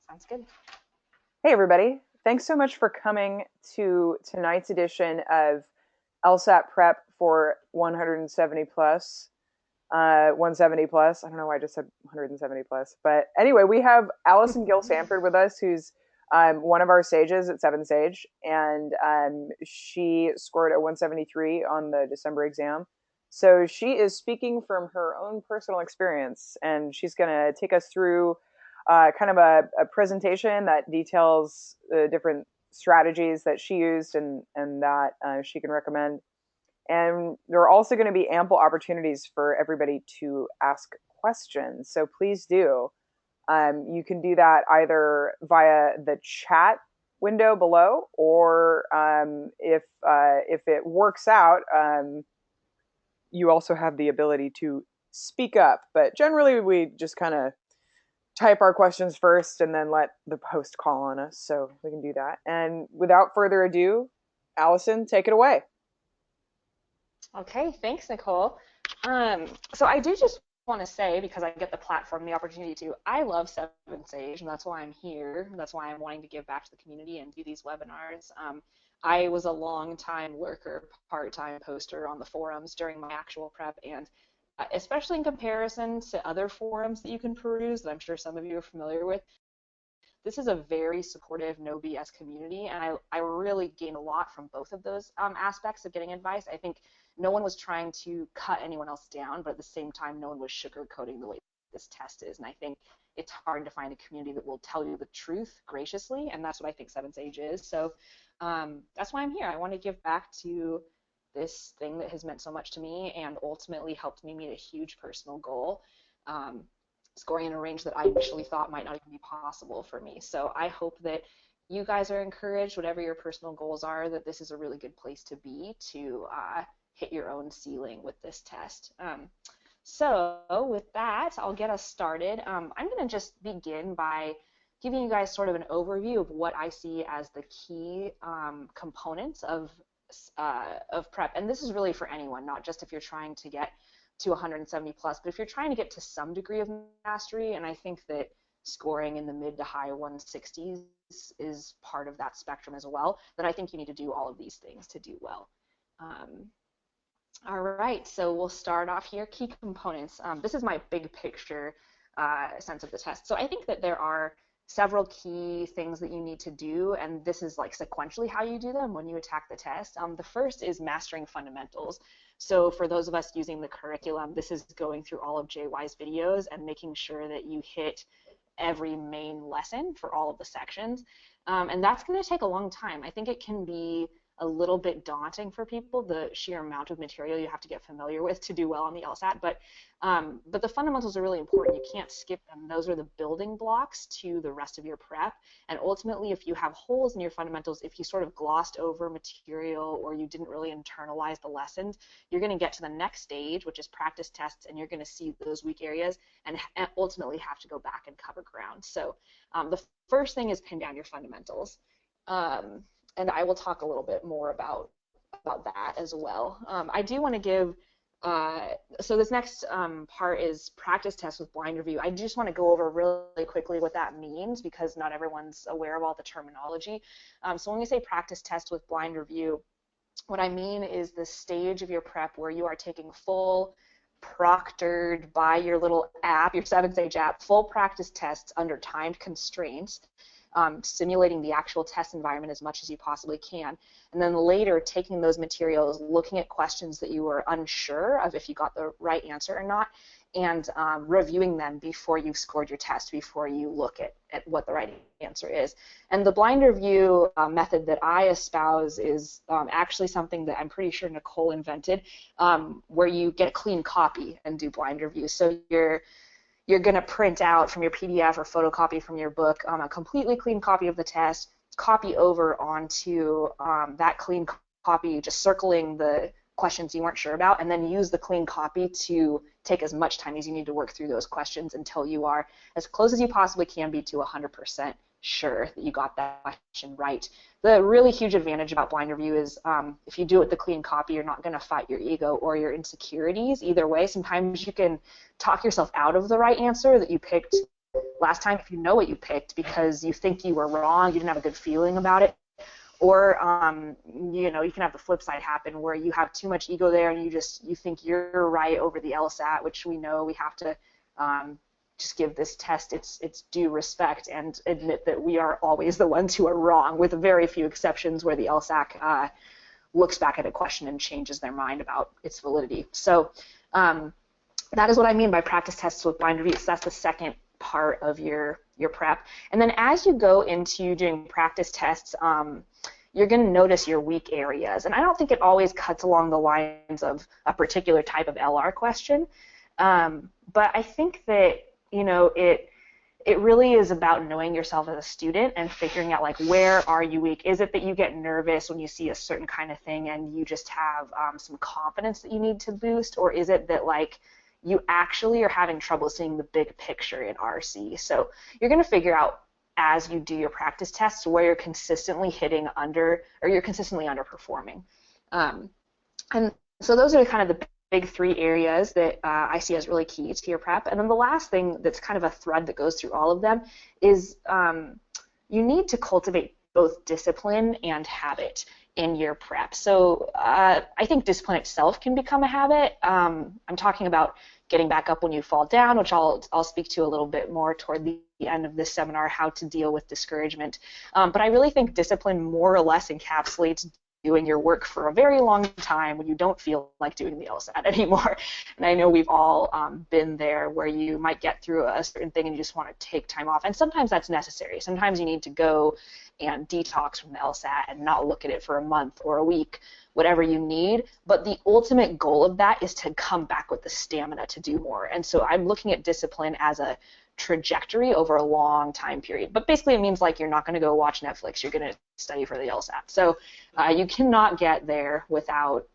Sounds good. Hey, everybody. Thanks so much for coming to tonight's edition of LSAT Prep for 170 plus. 170 plus. I don't know why I just said 170 plus. But anyway, we have Allison Gill Sanford with us, who's one of our sages at 7 Sage. And she scored a 173 on the December exam. So she is speaking from her own personal experience, and she's going to take us through kind of a presentation that details the different strategies that she used and that she can recommend. And there are also going to be ample opportunities for everybody to ask questions. So please do. You can do that either via the chat window below, or if it works out, you also have the ability to speak up. But generally, we just kind of type our questions first and then let the host call on us. So we can do that. And without further ado, Allison, take it away. Okay, thanks, Nicole. So I do just want to say, because I get the platform, the opportunity to, I love 7 Sage, and that's why I'm here. That's why I'm wanting to give back to the community and do these webinars. I was a long-time lurker, part-time poster on the forums during my actual prep, and especially in comparison to other forums that you can peruse that I'm sure some of you are familiar with, this is a very supportive, no BS community, and I really gained a lot from both of those aspects of getting advice. I think no one was trying to cut anyone else down, but at the same time, no one was sugarcoating the way this test is, and I think it's hard to find a community that will tell you the truth graciously, and that's what I think 7 Sage is. So that's why I'm here. I want to give back to this thing that has meant so much to me and ultimately helped me meet a huge personal goal. Scoring in a range that I initially thought might not even be possible for me. So I hope that you guys are encouraged, whatever your personal goals are, that this is a really good place to be to hit your own ceiling with this test. So with that, I'll get us started. I'm going to just begin by giving you guys sort of an overview of what I see as the key components of prep. And this is really for anyone, not just if you're trying to get to 170 plus, but if you're trying to get to some degree of mastery, and I think that scoring in the mid to high 160s is part of that spectrum as well, then I think you need to do all of these things to do well. All right, so we'll start off here. Key components. This is my big picture sense of the test. So I think that there are several key things that you need to do, and this is like sequentially how you do them when you attack the test. The first is mastering fundamentals. So for those of us using the curriculum, this is going through all of JY's videos and making sure that you hit every main lesson for all of the sections. And that's going to take a long time. I think it can be a little bit daunting for people, the sheer amount of material you have to get familiar with to do well on the LSAT, but the fundamentals are really important. You can't skip them. Those are the building blocks to the rest of your prep, and ultimately if you have holes in your fundamentals, if you sort of glossed over material or you didn't really internalize the lessons, you're going to get to the next stage, which is practice tests, and you're going to see those weak areas and ultimately have to go back and cover ground. So the first thing is pin down your fundamentals. And I will talk a little bit more about that as well. I do want to give, so this next part is practice tests with blind review. I just want to go over really quickly what that means because not everyone's aware of all the terminology. So when we say practice test with blind review, what I mean is the stage of your prep where you are taking full, proctored by your little app, your 7 Sage app, full practice tests under timed constraints. Simulating the actual test environment as much as you possibly can. And then later taking those materials, looking at questions that you were unsure of if you got the right answer or not, and reviewing them before you've scored your test, before you look at what the right answer is. And the blind review method that I espouse is actually something that I'm pretty sure Nicole invented, where you get a clean copy and do blind review. So you're going to print out from your PDF or photocopy from your book a completely clean copy of the test, copy over onto that clean copy, just circling the questions you weren't sure about, and then use the clean copy to take as much time as you need to work through those questions until you are as close as you possibly can be to 100% sure that you got that question right. The really huge advantage about blind review is if you do it with the clean copy, you're not going to fight your ego or your insecurities either way. Sometimes you can talk yourself out of the right answer that you picked last time if you know what you picked because you think you were wrong, you didn't have a good feeling about it. Or, you know, you can have the flip side happen where you have too much ego there and you think you're right over the LSAT, which we know we have to just give this test its due respect and admit that we are always the ones who are wrong, with very few exceptions where the LSAC looks back at a question and changes their mind about its validity. So that is what I mean by practice tests with blind reviews. So that's the second part of your prep. And then as you go into doing practice tests, you're going to notice your weak areas. And I don't think it always cuts along the lines of a particular type of LR question, but I think that, you know, it really is about knowing yourself as a student and figuring out, like, where are you weak? Is it that you get nervous when you see a certain kind of thing and you just have some confidence that you need to boost, or is it that, like, you actually are having trouble seeing the big picture in RC? So you're going to figure out as you do your practice tests where you're consistently hitting under, or you're consistently underperforming. And so those are kind of the big three areas that I see as really key to your prep. And then the last thing that's kind of a thread that goes through all of them is you need to cultivate both discipline and habit in your prep. So I think discipline itself can become a habit. I'm talking about getting back up when you fall down, which I'll speak to a little bit more toward the end of this seminar, how to deal with discouragement. But I really think discipline more or less encapsulates doing your work for a very long time when you don't feel like doing the LSAT anymore. And I know we've all been there where you might get through a certain thing and you just want to take time off. And sometimes that's necessary. Sometimes you need to go and detox from the LSAT and not look at it for a month or a week, whatever you need. But the ultimate goal of that is to come back with the stamina to do more. And so I'm looking at discipline as a trajectory over a long time period. But basically it means, like, you're not going to go watch Netflix, you're going to study for the LSAT. So you cannot get there without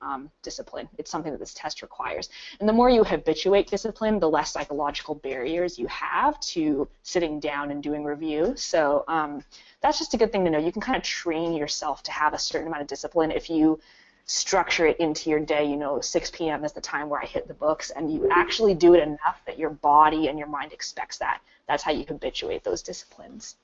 discipline. It's something that this test requires. And the more you habituate discipline, the less psychological barriers you have to sitting down and doing review. So that's just a good thing to know. You can kind of train yourself to have a certain amount of discipline if you structure it into your day. You know, 6 p.m. is the time where I hit the books, and you actually do it enough that your body and your mind expects that. That's how you habituate those disciplines.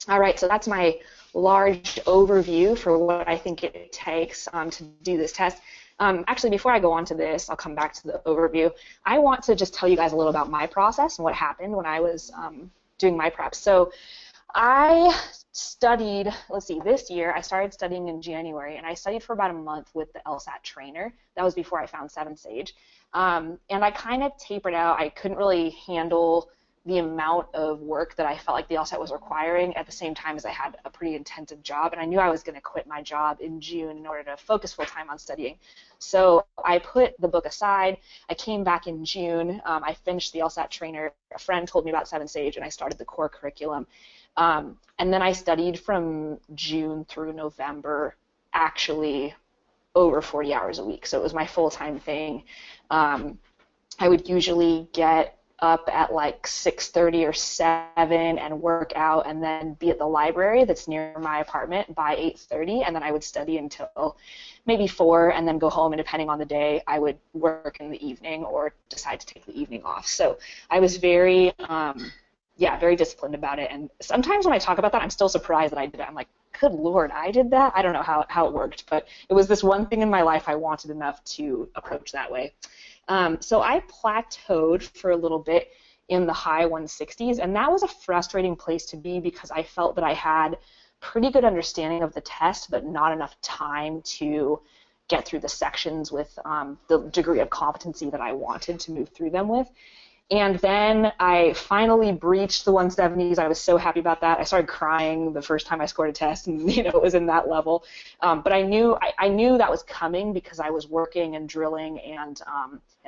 All right, so that's my large overview for what I think it takes to do this test. Actually, before I go on to this, I'll come back to the overview. I want to just tell you guys a little about my process and what happened when I was doing my prep. So I studied, let's see, this year I started studying in January, and I studied for about a month with the LSAT trainer. That was before I found 7 Sage. And I kind of tapered out. I couldn't really handle the amount of work that I felt like the LSAT was requiring at the same time as I had a pretty intensive job, and I knew I was going to quit my job in June in order to focus full-time on studying. So I put the book aside. I came back in June. I finished the LSAT trainer. A friend told me about 7 Sage, and I started the core curriculum. And then I studied from June through November, actually over 40 hours a week. So it was my full-time thing. I would usually get up at like 6:30 or 7 and work out, and then be at the library that's near my apartment by 8:30, and then I would study until maybe 4, and then go home, and depending on the day, I would work in the evening or decide to take the evening off. So I was very very disciplined about it, and sometimes when I talk about that, I'm still surprised that I did it. I'm like, good Lord, I did that? I don't know how it worked, but it was this one thing in my life I wanted enough to approach that way. So I plateaued for a little bit in the high 160s, and that was a frustrating place to be because I felt that I had pretty good understanding of the test, but not enough time to get through the sections with the degree of competency that I wanted to move through them with. And then I finally breached the 170s. I was so happy about that. I started crying the first time I scored a test, and it was in that level. But I knew that was coming because I was working and drilling, and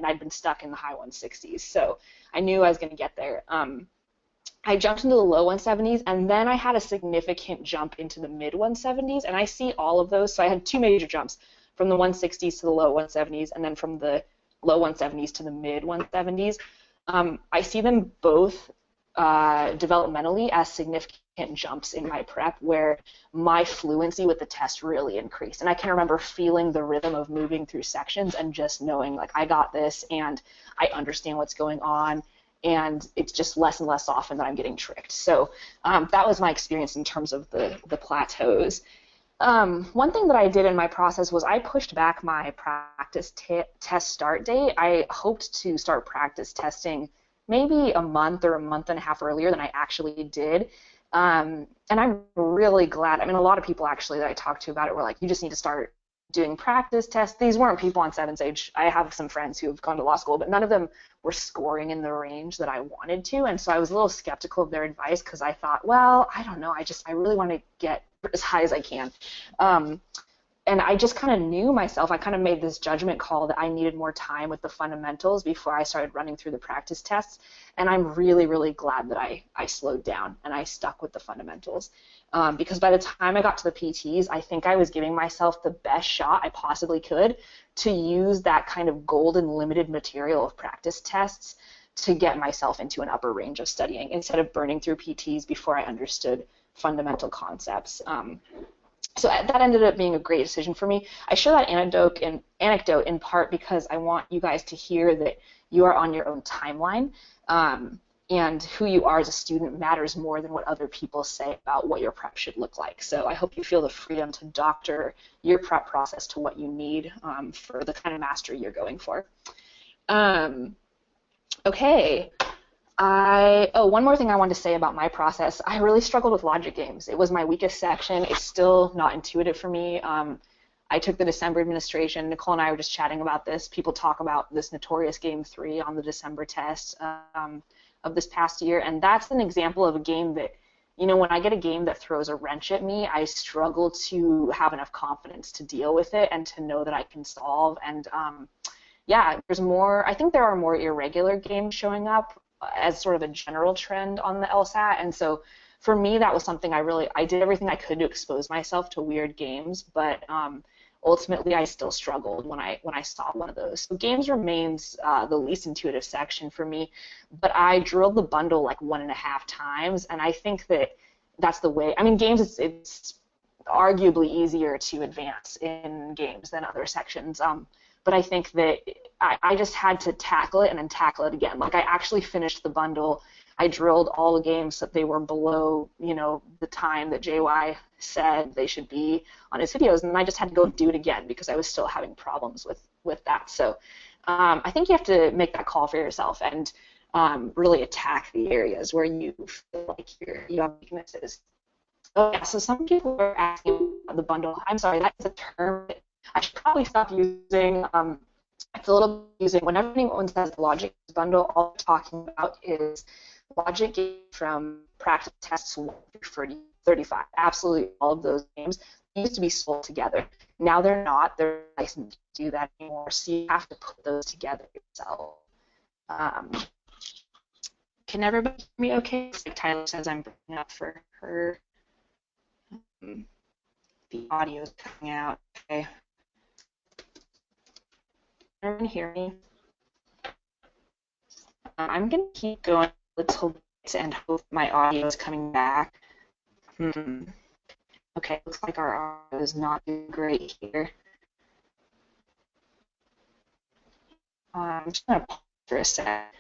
I'd been stuck in the high 160s. So I knew I was going to get there. I jumped into the low 170s, and then I had a significant jump into the mid 170s, and I see all of those. So I had 2 major jumps, from the 160s to the low 170s, and then from the low 170s to the mid 170s. I see them both developmentally as significant jumps in my prep where my fluency with the test really increased. And I can remember feeling the rhythm of moving through sections and just knowing, like, I got this and I understand what's going on. and it's just less and less often that I'm getting tricked. So that was my experience in terms of the plateaus. One thing that I did in my process was I pushed back my practice test start date. I hoped to start practice testing maybe a month or a month and a half earlier than I actually did. And I'm really glad. I mean, a lot of people actually that I talked to about it were like, you just need to start doing practice tests. These weren't people on 7-stage. I have some friends who have gone to law school, but none of them were scoring in the range that I wanted to. And so I was a little skeptical of their advice because I thought, well, I don't know. I really want to get as high as I can. And I just kind of knew myself. I kind of made this judgment call that I needed more time with the fundamentals before I started running through the practice tests. And I'm really, really glad that I slowed down and I stuck with the fundamentals. Because by the time I got to the PTs, I think I was giving myself the best shot I possibly could to use that kind of golden limited material of practice tests to get myself into an upper range of studying instead of burning through PTs before I understood fundamental concepts. So that ended up being a great decision for me. I share that anecdote in part because I want you guys to hear that you are on your own timeline, and who you are as a student matters more than what other people say about what your prep should look like. So I hope you feel the freedom to doctor your prep process to what you need for the kind of mastery you're going for. Okay. One more thing I wanted to say about my process. I really struggled with logic games. It was my weakest section. It's still not intuitive for me. I took the December administration. Nicole and I were just chatting about this. People talk about this notorious game 3 on the December test of this past year, and that's an example of a game that, when I get a game that throws a wrench at me, I struggle to have enough confidence to deal with it and to know that I can solve. And yeah, I think there are more irregular games showing up as sort of a general trend on the LSAT, and so for me that was something I did everything I could to expose myself to weird games, but ultimately I still struggled when I saw one of those. So games remains the least intuitive section for me, but I drilled the bundle like 1.5 times, and I think that's the way. I mean, games it's arguably easier to advance in games than other sections. But I think that I just had to tackle it and then tackle it again. Like I actually finished the bundle. I drilled all the games that they were below, the time that JY said they should be on his videos, and I just had to go do it again because I was still having problems with that. So I think you have to make that call for yourself and really attack the areas where you feel like you have weaknesses. Oh yeah, so some people are asking about the bundle. I'm sorry, that's a term that I should probably stop using. It's a little confusing. Whenever anyone says logic bundle, all they're talking about is logic games from practice tests 1 through 35. Absolutely all of those games used to be sold together. Now they're not. They're licensed to do that anymore, so you have to put those together yourself. Can everybody hear me okay? Like Tyler says, I'm bringing up for her. The audio is coming out. Okay. Can everyone hear me? I'm going to keep going a little bit and hope my audio is coming back. Okay, looks like our audio is not doing great here. I'm just going to pause for a sec.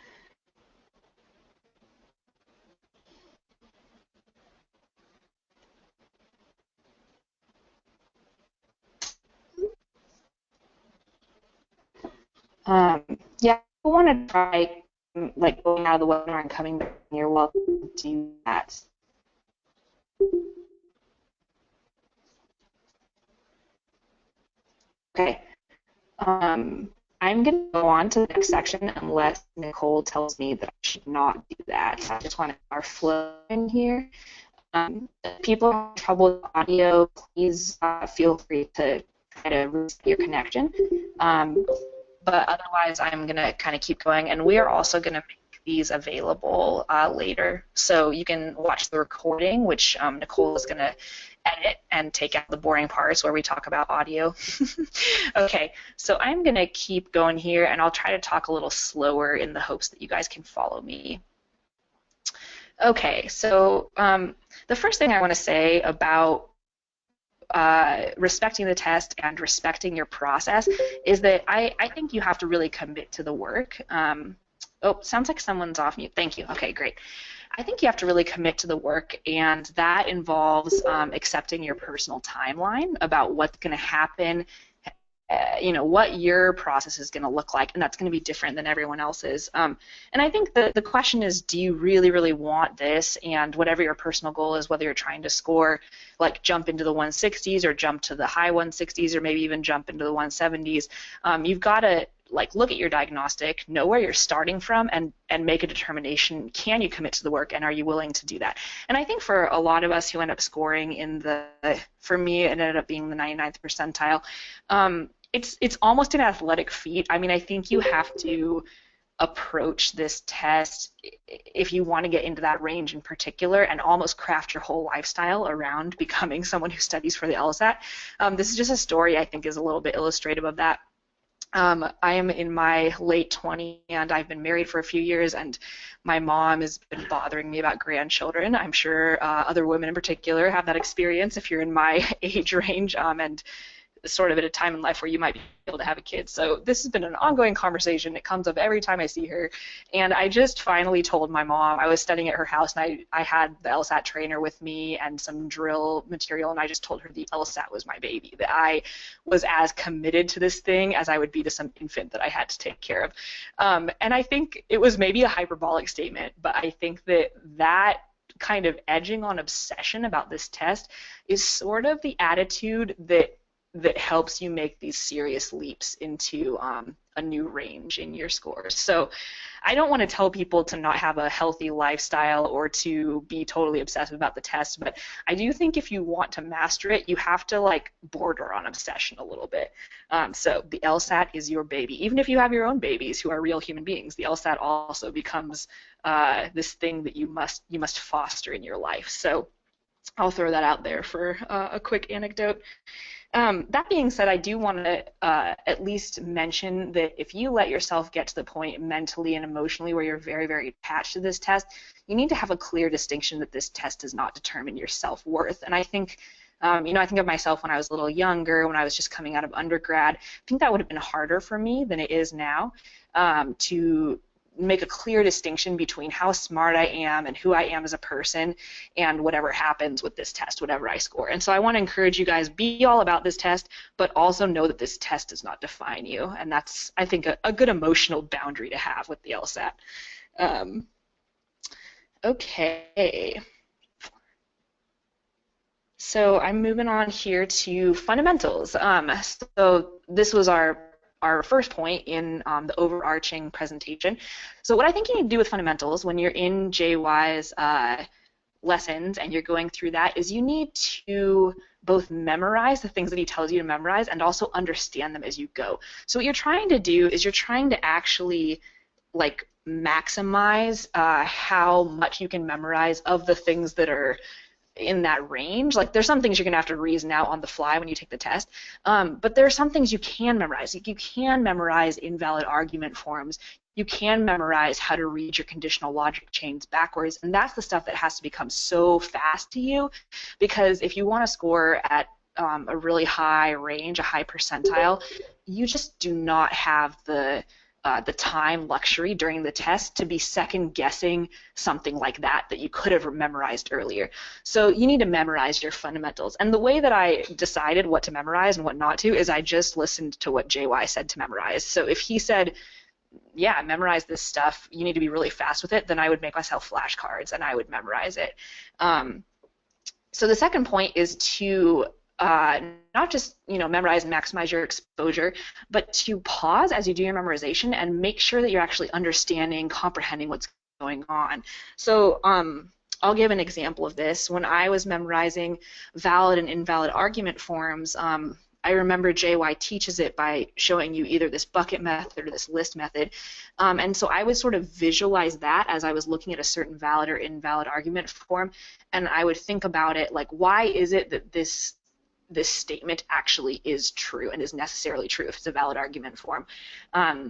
Yeah, I want to try like going out of the webinar and coming back, you're welcome to do that. Okay. I'm going to go on to the next section unless Nicole tells me that I should not do that. I just want to get our flow in here. If people have trouble with audio, please feel free to try to reset your connection. But otherwise, I'm going to kind of keep going, and we are also going to make these available later. So you can watch the recording, which Nicole is going to edit and take out the boring parts where we talk about audio. Okay, so I'm going to keep going here, and I'll try to talk a little slower in the hopes that you guys can follow me. Okay, so the first thing I want to say about respecting the test and respecting your process is that I think you have to really commit to the work. Oh, sounds like someone's off mute. Thank you. Okay, great. I think you have to really commit to the work, and that involves accepting your personal timeline about what's going to happen, what your process is going to look like, and that's going to be different than everyone else's. And I think the question is, do you really, really want this? And whatever your personal goal is, whether you're trying to score, like jump into the 160s or jump to the high 160s or maybe even jump into the 170s, you've got to look at your diagnostic, know where you're starting from, and make a determination. Can you commit to the work, and are you willing to do that? And I think for a lot of us who end up scoring for me, it ended up being the 99th percentile. It's almost an athletic feat. I mean, I think you have to approach this test if you want to get into that range in particular and almost craft your whole lifestyle around becoming someone who studies for the LSAT. This is just a story I think is a little bit illustrative of that. I am in my late 20s, and I've been married for a few years, and my mom has been bothering me about grandchildren. I'm sure other women in particular have that experience if you're in my age range, and sort of at a time in life where you might be able to have a kid. So this has been an ongoing conversation. It comes up every time I see her. And I just finally told my mom, I was studying at her house, and I had the LSAT trainer with me and some drill material, and I just told her the LSAT was my baby, that I was as committed to this thing as I would be to some infant that I had to take care of. And I think it was maybe a hyperbolic statement, but I think that kind of edging on obsession about this test is sort of the attitude that helps you make these serious leaps into a new range in your scores. So I don't want to tell people to not have a healthy lifestyle or to be totally obsessive about the test, but I do think if you want to master it, you have to border on obsession a little bit. So the LSAT is your baby. Even if you have your own babies who are real human beings, the LSAT also becomes this thing that you must foster in your life. So I'll throw that out there for a quick anecdote. That being said, I do want to at least mention that if you let yourself get to the point mentally and emotionally where you're very, very attached to this test, you need to have a clear distinction that this test does not determine your self-worth. And I think, I think of myself when I was a little younger, when I was just coming out of undergrad. I think that would have been harder for me than it is now to make a clear distinction between how smart I am and who I am as a person and whatever happens with this test, whatever I score. And so I want to encourage you guys, be all about this test, but also know that this test does not define you. And that's, I think, a good emotional boundary to have with the LSAT. Okay. So I'm moving on here to fundamentals. So this was our first point in the overarching presentation. So what I think you need to do with fundamentals when you're in JY's lessons and you're going through that is you need to both memorize the things that he tells you to memorize and also understand them as you go. So what you're trying to do is you're trying to actually maximize how much you can memorize of the things that are in that range. There's some things you're going to have to reason out on the fly when you take the test, but there are some things you can memorize. You can memorize invalid argument forms. You can memorize how to read your conditional logic chains backwards, and that's the stuff that has to become so fast to you, because if you want to score at a really high range, a high percentile, you just do not have the time luxury during the test to be second guessing something like that you could have memorized earlier. So you need to memorize your fundamentals. And the way that I decided what to memorize and what not to is I just listened to what JY said to memorize. So if he said, yeah, memorize this stuff, you need to be really fast with it, then I would make myself flashcards and I would memorize it. So the second point is to not just memorize and maximize your exposure, but to pause as you do your memorization and make sure that you're actually understanding, comprehending what's going on. So I'll give an example of this. When I was memorizing valid and invalid argument forms, I remember JY teaches it by showing you either this bucket method or this list method. And so I would sort of visualize that as I was looking at a certain valid or invalid argument form, and I would think about it why is it that this statement actually is true and is necessarily true if it's a valid argument form.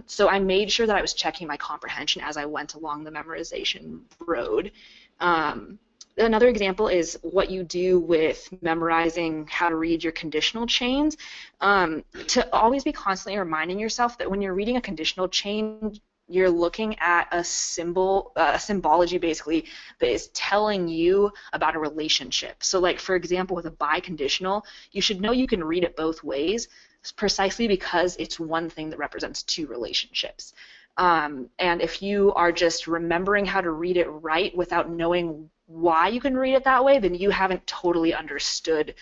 So I made sure that I was checking my comprehension as I went along the memorization road. Another example is what you do with memorizing how to read your conditional chains. To always be constantly reminding yourself that when you're reading a conditional chain, you're looking at a symbol, a symbology basically, that is telling you about a relationship. So like, for example, with a biconditional, you should know you can read it both ways precisely because it's one thing that represents two relationships. And if you are just remembering how to read it right without knowing why you can read it that way, then you haven't totally understood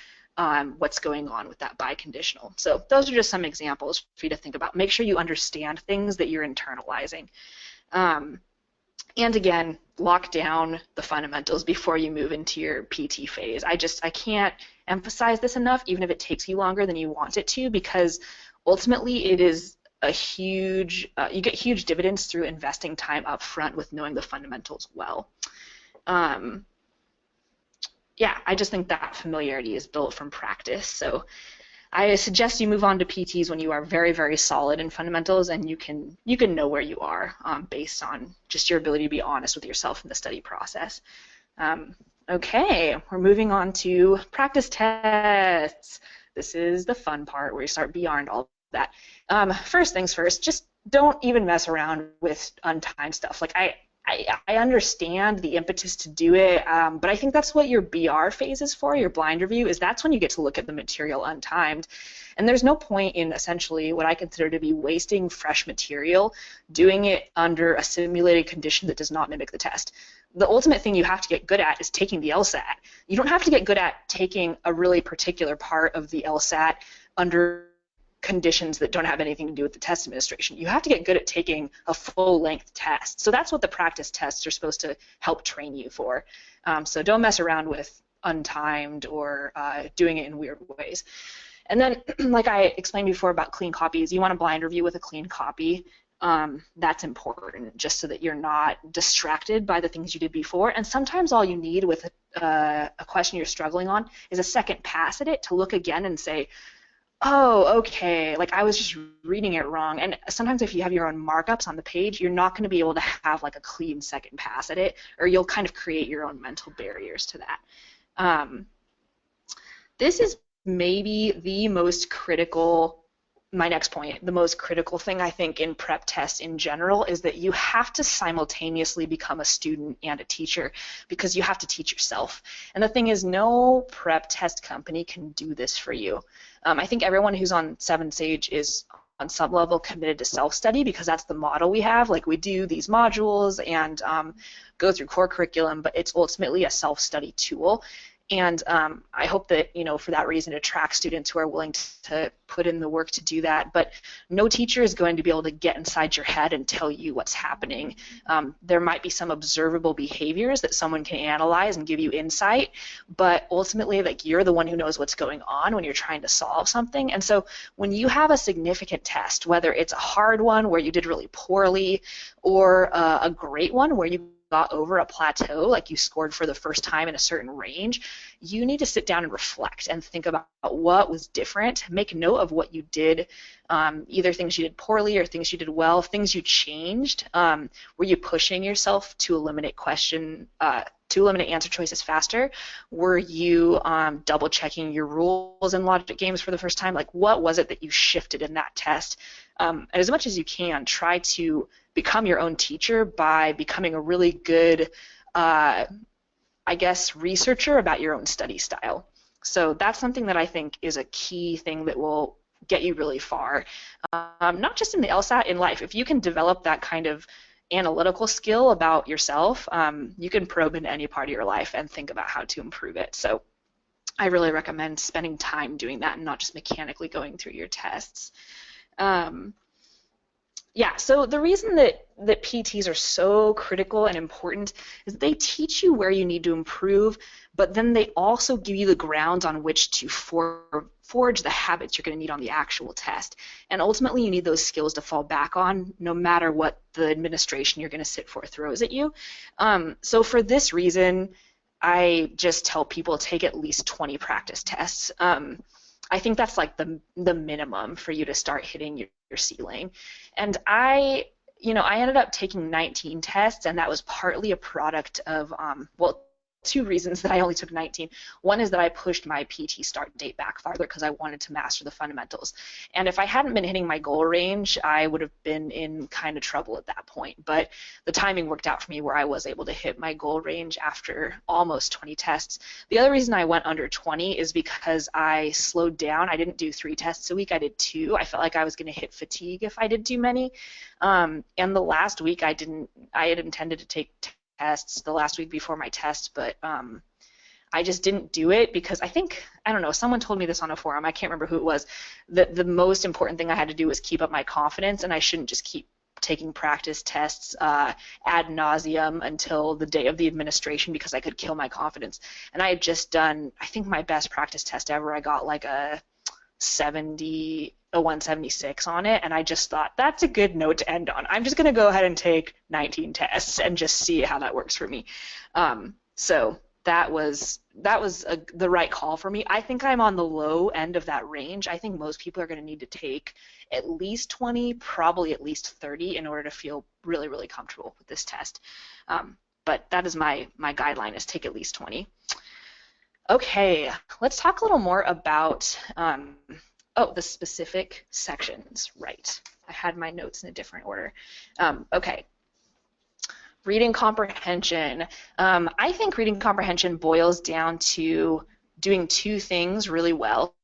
what's going on with that biconditional. So those are just some examples for you to think about. Make sure you understand things that you're internalizing. And again, lock down the fundamentals before you move into your PT phase. I can't emphasize this enough, even if it takes you longer than you want it to, because ultimately it is a huge, you get huge dividends through investing time up front with knowing the fundamentals well. Yeah, I just think that familiarity is built from practice. So I suggest you move on to PTs when you are very, very solid in fundamentals, and you can know where you are based on just your ability to be honest with yourself in the study process. Okay, we're moving on to practice tests. This is the fun part where you start beyond all of that. First things first, just don't even mess around with untimed stuff. Like I understand the impetus to do it, but I think that's what your BR phase is for, your blind review, is that's when you get to look at the material untimed. And there's no point in essentially what I consider to be wasting fresh material, doing it under a simulated condition that does not mimic the test. The ultimate thing you have to get good at is taking the LSAT. You don't have to get good at taking a really particular part of the LSAT under conditions that don't have anything to do with the test administration. You have to get good at taking a full-length test. So that's what the practice tests are supposed to help train you for. So don't mess around with untimed or doing it in weird ways. And then, like I explained before about clean copies, you want a blind review with a clean copy. That's important, just so that you're not distracted by the things you did before. And sometimes all you need with a question you're struggling on is a second pass at it to look again and say, oh, okay, like I was just reading it wrong. And sometimes if you have your own markups on the page, you're not going to be able to have like a clean second pass at it, or you'll kind of create your own mental barriers to that. This is maybe the most critical, my next point, the most critical thing I think in prep tests in general is that you have to simultaneously become a student and a teacher, because you have to teach yourself. And the thing is, no prep test company can do this for you. I think everyone who's on 7Sage is on some level committed to self-study, because that's the model we have. Like, we do these modules and go through core curriculum, but it's ultimately a self-study tool. And I hope that, for that reason, it attracts students who are willing to put in the work to do that. But no teacher is going to be able to get inside your head and tell you what's happening. There might be some observable behaviors that someone can analyze and give you insight, but ultimately, like, you're the one who knows what's going on when you're trying to solve something. And so when you have a significant test, whether it's a hard one where you did really poorly, or a great one where you got over a plateau, like you scored for the first time in a certain range, you need to sit down and reflect and think about what was different. Make note of what you did, either things you did poorly or things you did well, things you changed. Were you pushing yourself to eliminate answer choices faster? Were you double checking your rules in logic games for the first time? Like, what was it that you shifted in that test? And as much as you can, try to become your own teacher by becoming a really good, researcher about your own study style. So that's something that I think is a key thing that will get you really far, not just in the LSAT, in life. If you can develop that kind of analytical skill about yourself, you can probe into any part of your life and think about how to improve it. So I really recommend spending time doing that and not just mechanically going through your tests. So the reason that PTs are so critical and important is that they teach you where you need to improve, but then they also give you the grounds on which to forge the habits you're going to need on the actual test. And ultimately, you need those skills to fall back on no matter what the administration you're going to sit for throws at you. So for this reason, I just tell people take at least 20 practice tests. I think that's like the minimum for you to start hitting your ceiling. And I ended up taking 19 tests, and that was partly a product of, two reasons that I only took 19. One is that I pushed my PT start date back farther because I wanted to master the fundamentals. And if I hadn't been hitting my goal range, I would have been in kind of trouble at that point. But the timing worked out for me where I was able to hit my goal range after almost 20 tests. The other reason I went under 20 is because I slowed down. I didn't do 3 tests a week. I did 2. I felt like I was going to hit fatigue if I did too many. And the last week I had intended to take tests the last week before my test, but I just didn't do it because I don't know, someone told me this on a forum, I can't remember who it was, that the most important thing I had to do was keep up my confidence, and I shouldn't just keep taking practice tests ad nauseum until the day of the administration because I could kill my confidence. And I had just done, I think my best practice test ever, I got like a 176 on it, and I just thought that's a good note to end on. I'm just going to go ahead and take 19 tests and just see how that works for me. So that was the right call for me. I think I'm on the low end of that range. I think most people are going to need to take at least 20, probably at least 30 in order to feel really, really comfortable with this test. But that is my guideline, is take at least 20. Okay, let's talk a little more about the specific sections. Right, I had my notes in a different order. Okay, reading comprehension. I think reading comprehension boils down to doing 2 things really well.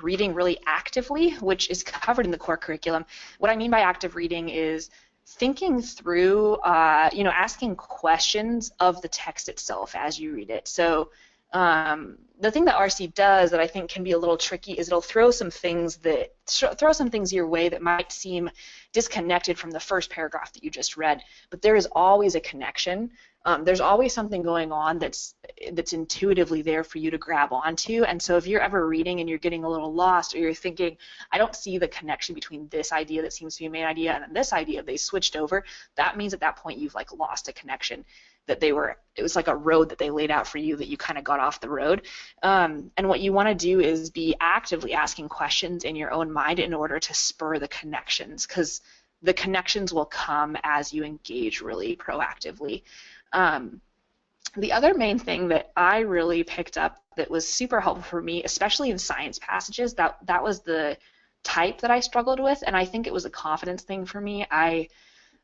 Reading really actively, which is covered in the core curriculum. What I mean by active reading is thinking through, asking questions of the text itself as you read it. So the thing that RC does that I think can be a little tricky is it'll throw some things your way that might seem disconnected from the first paragraph that you just read, but there is always a connection. There's always something going on that's intuitively there for you to grab onto, and so if you're ever reading and you're getting a little lost, or you're thinking, I don't see the connection between this idea that seems to be a main idea and this idea, they switched over, that means at that point you've like lost a connection. It was like a road that they laid out for you that you kind of got off the road. And what you want to do is be actively asking questions in your own mind in order to spur the connections, because the connections will come as you engage really proactively. The other main thing that I really picked up that was super helpful for me, especially in science passages, that was the type that I struggled with, and I think it was a confidence thing for me. I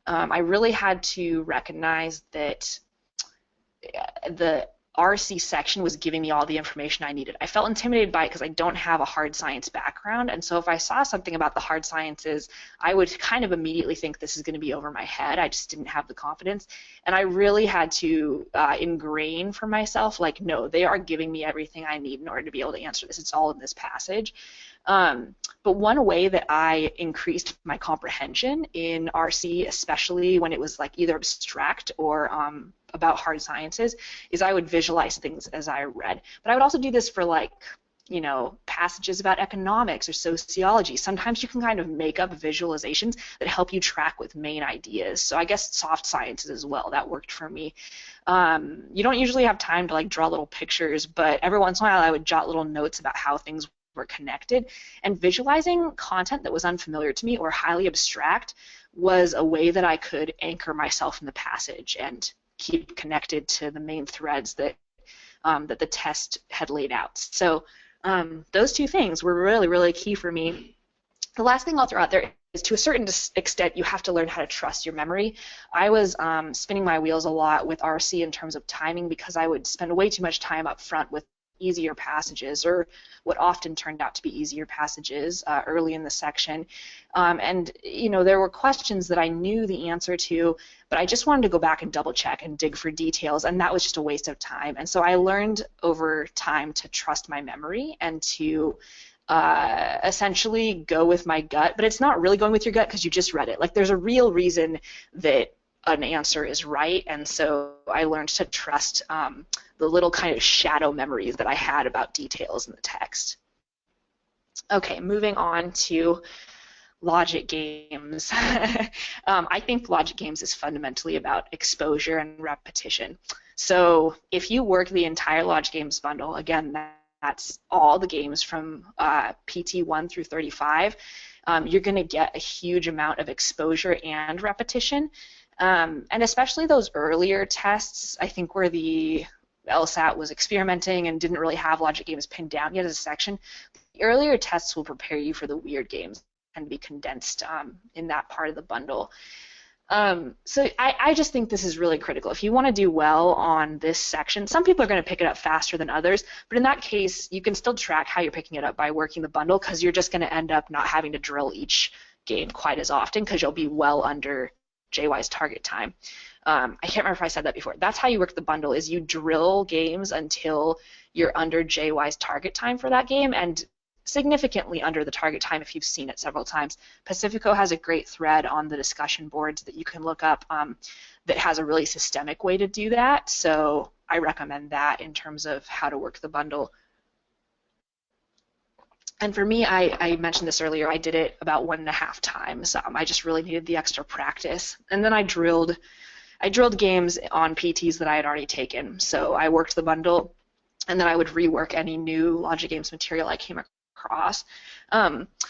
really had to recognize that the RC section was giving me all the information I needed. I felt intimidated by it because I don't have a hard science background, and so if I saw something about the hard sciences, I would kind of immediately think this is going to be over my head. I just didn't have the confidence, and I really had to ingrain for myself, like, no, they are giving me everything I need in order to be able to answer this. It's all in this passage. But one way that I increased my comprehension in RC, especially when it was like either abstract or about hard sciences, is I would visualize things as I read. But I would also do this for passages about economics or sociology. Sometimes you can kind of make up visualizations that help you track with main ideas. So I guess soft sciences as well, that worked for me. You don't usually have time to like draw little pictures, but every once in a while I would jot little notes about how things were connected, and visualizing content that was unfamiliar to me or highly abstract was a way that I could anchor myself in the passage and keep connected to the main threads that the test had laid out. So those 2 things were really, really key for me. The last thing I'll throw out there is, to a certain extent, you have to learn how to trust your memory. I was spinning my wheels a lot with RC in terms of timing because I would spend way too much time up front with easier passages, or what often turned out to be easier passages early in the section. And there were questions that I knew the answer to, but I just wanted to go back and double check and dig for details, and that was just a waste of time. And so I learned over time to trust my memory and to essentially go with my gut. But it's not really going with your gut because you just read it. Like, there's a real reason that an answer is right, and so I learned to trust the little kind of shadow memories that I had about details in the text. Okay, moving on to logic games. I think logic games is fundamentally about exposure and repetition. So if you work the entire logic games bundle, again, that's all the games from PT 1 through 35, you're going to get a huge amount of exposure and repetition. And especially those earlier tests, I think, were the LSAT was experimenting and didn't really have logic games pinned down yet as a section, the earlier tests will prepare you for the weird games and be condensed in that part of the bundle. So I just think this is really critical. If you want to do well on this section, some people are going to pick it up faster than others, but in that case, you can still track how you're picking it up by working the bundle, because you're just going to end up not having to drill each game quite as often because you'll be well under JY's target time. I can't remember if I said that before. That's how you work the bundle, is you drill games until you're under JY's target time for that game, and significantly under the target time if you've seen it several times. Pacifico has a great thread on the discussion boards that you can look up that has a really systemic way to do that, so I recommend that in terms of how to work the bundle. And for me, I mentioned this earlier, I did it about 1.5 times. I just really needed the extra practice. And then I drilled games on PTs that I had already taken. So I worked the bundle, and then I would rework any new Logic Games material I came across.